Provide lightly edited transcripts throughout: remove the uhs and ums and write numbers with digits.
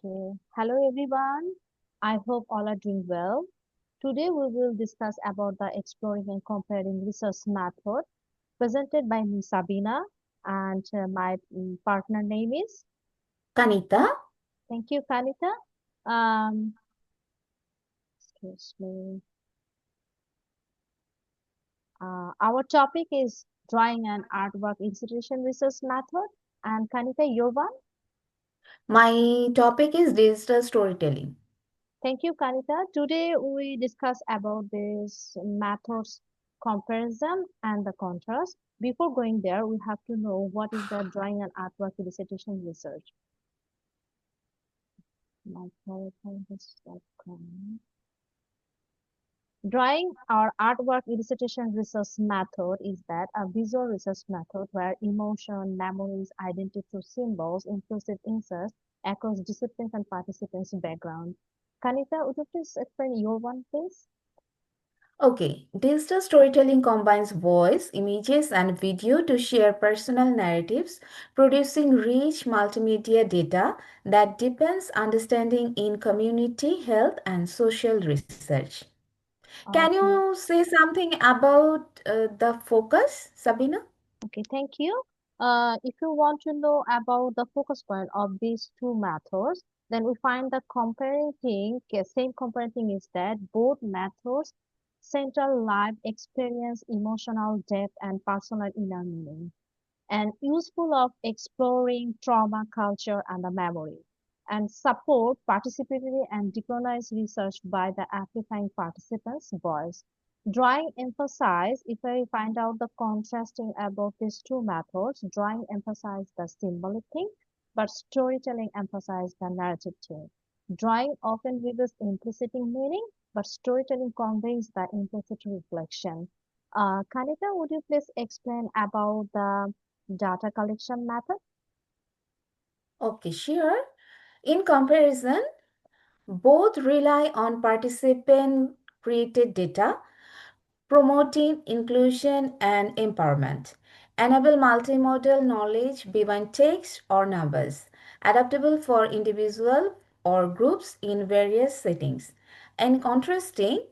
Okay. Hello everyone. I hope all are doing well. Today we will discuss about the exploring and comparing research method presented by me Sabina and my partner name is. Kanita, Thank you, Kanita. Um, excuse me. Our topic is drawing and artwork institution research method. And Kanita, your one. my topic is digital storytelling. Thank you, Kanita. Today we discuss about this methods comparison and the contrast. Before going there, we have to know what is the drawing and artwork elicitation research. Drawing or artwork elicitation research method is that a visual research method where emotion, memories, identity through symbols, inclusive insights across disciplines and participants' background. Kanita, would you please explain your one, please? Okay, digital storytelling combines voice, images, and video to share personal narratives, producing rich multimedia data that deepens understanding in community health and social research. Can Okay. you say something about the focus, Sabina? Okay, thank you. If you want to know about the focus point of these two methods, then we find the comparing thing, same comparing thing is that both methods center life experience, emotional depth, and personal inner meaning and useful of exploring trauma, culture, and the memory, and support participatory and decolonized research by the amplifying participants' voice. Drawing emphasize, if I find out the contrasting about these two methods, drawing emphasize the symbolic thing, but storytelling emphasize the narrative thing. Drawing often reveals implicit meaning, but storytelling conveys the implicit reflection. Kanita, would you please explain about the data collection method? Okay, sure. In comparison, both rely on participant created data, promoting inclusion and empowerment, enable multimodal knowledge beyond text or numbers, adaptable for individual or groups in various settings. And contrasting,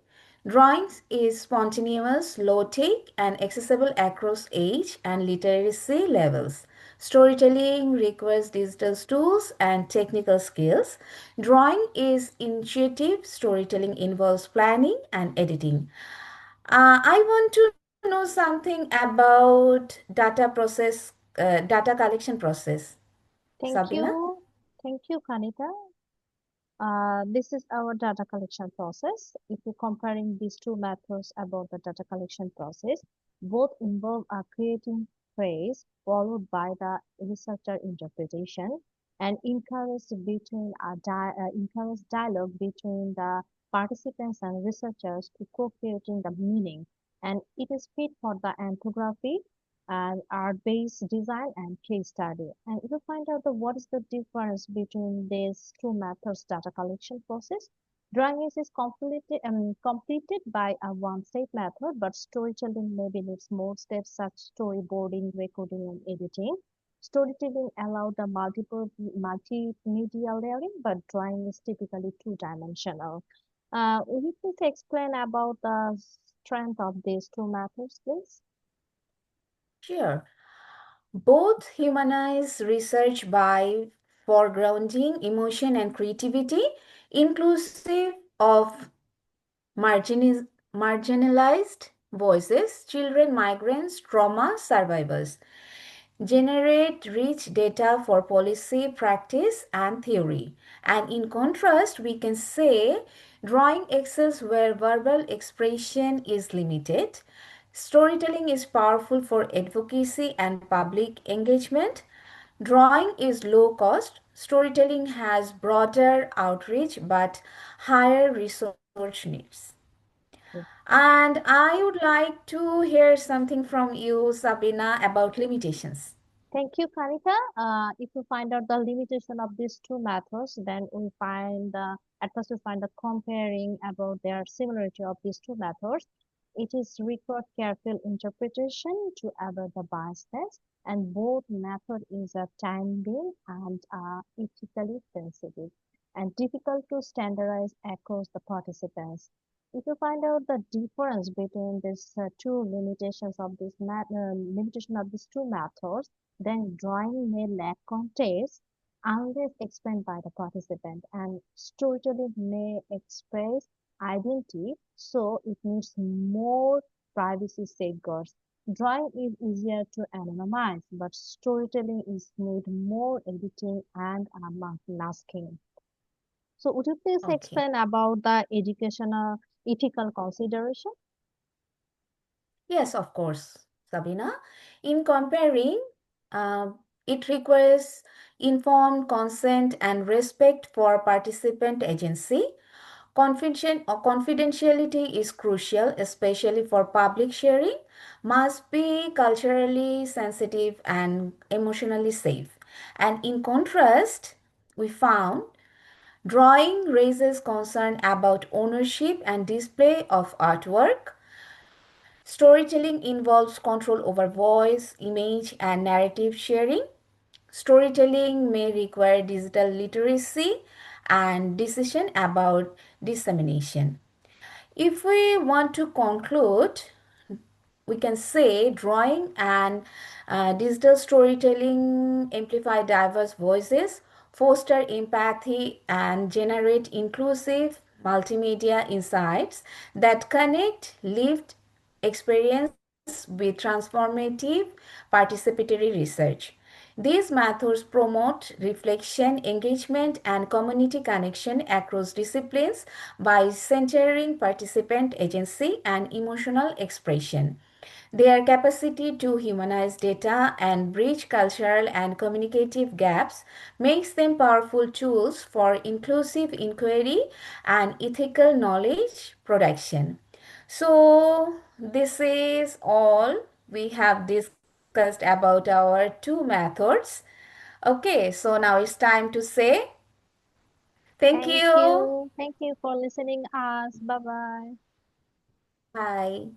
drawings is spontaneous, low-tech, and accessible across age and literacy levels. Storytelling requires digital tools and technical skills. Drawing is intuitive, storytelling involves planning and editing. I want to know something about data collection process. Thank Sabina? you. Thank you, Kanita. This is our data collection process. If you're comparing these two methods about the data collection process, both involve a creating phrase followed by the researcher interpretation and encourage dialogue between the participants and researchers to co-creating the meaning. And it is fit for the anthropography and art-based design and case study. And if you find out the what is the difference between these two methods data collection process, drawing is completed by a one-step method, but storytelling maybe needs more steps such storyboarding, recording, and editing. Storytelling allow the multiple multimedia layering, but drawing is typically two-dimensional. Will you please explain about the strength of these two methods, please? Sure. Both humanize research by foregrounding emotion and creativity, inclusive of marginalized voices, children, migrants, trauma survivors. Generate rich data for policy, practice, and theory. And in contrast, we can say drawing excels where verbal expression is limited. Storytelling is powerful for advocacy and public engagement. Drawing is low cost. Storytelling has broader outreach but higher resource needs. And I would like to hear something from you, Sabina, about limitations. Thank you, Kanika. If you find out the limitation of these two methods, then we find at first we find the comparing about their similarity of these two methods. It is required careful interpretation to avoid the biasness, and both method is a time being and ethically sensitive. and difficult to standardize across the participants. If you find out the difference between these two limitations of limitation of these two methods, then drawing may lack context unless explained by the participant, and storytelling may express identity, so it needs more privacy safeguards. Drawing is easier to anonymize, but storytelling is need more editing and masking. So would you please Okay. explain about the educational ethical consideration? Yes, of course, Sabina. In comparing, uh, it requires informed consent and respect for participant agency. Confidentiality is crucial, especially for public sharing, must be culturally sensitive and emotionally safe. And in contrast, we found drawing raises concern about ownership and display of artwork. Storytelling involves control over voice, image, and narrative sharing. Storytelling may require digital literacy and decision about dissemination. If we want to conclude, we can say drawing and digital storytelling amplify diverse voices, foster empathy, and generate inclusive multimedia insights that connect lived experience with transformative participatory research. These methods promote reflection, engagement, and community connection across disciplines by centering participant agency and emotional expression. Their capacity to humanize data and bridge cultural and communicative gaps makes them powerful tools for inclusive inquiry and ethical knowledge production. So, this is all we have discussed about our two methods. Okay, so now it's time to say thank Thank you. you. Thank you for listening us. Bye bye. Bye.